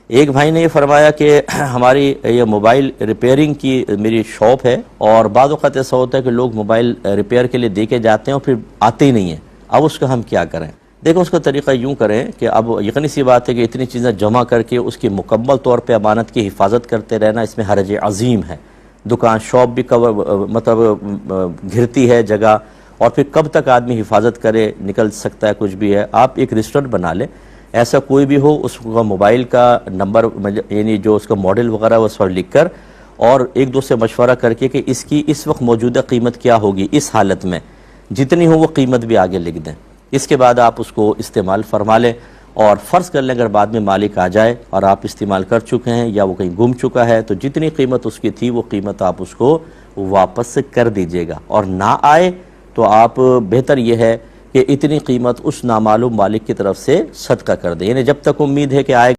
एक भाई ने ये फरमाया कि हमारी ये मोबाइल रिपेयरिंग की मेरी शॉप है और बाद वक़्त ऐसा होता है कि लोग मोबाइल रिपेयर के लिए दे के जाते हैं और फिर आते ही नहीं हैं। अब उसका हम क्या करें? देखो, उसका तरीक़ा यूँ करें कि अब यकीनी सी बात है कि इतनी चीज़ें जमा करके उसकी मुकम्मल तौर पर अमानत की हिफाजत करते रहना, इसमें हरज अज़ीम है। दुकान शॉप भी कवर मतलब घिरती है जगह, और फिर कब तक आदमी हिफाजत करे, निकल सकता है, कुछ भी है। आप एक रजिस्टर बना लें, ऐसा कोई भी हो उसका मोबाइल का नंबर यानी जो उसका मॉडल वगैरह उस पर लिख कर, और एक दो से मशवरा करके कि इसकी इस वक्त मौजूदा कीमत क्या होगी, इस हालत में जितनी हो वो कीमत भी आगे लिख दें। इसके बाद आप उसको इस्तेमाल फरमा लें, और फ़र्ज़ कर लें अगर बाद में मालिक आ जाए और आप इस्तेमाल कर चुके हैं या वो कहीं गुम चुका है, तो जितनी कीमत उसकी थी वो कीमत आप उसको वापस कर दीजिएगा। और ना आए तो आप बेहतर यह है कि इतनी कीमत उस नामालूम मालिक की तरफ से सदका कर दें, यानी जब तक उम्मीद है कि आए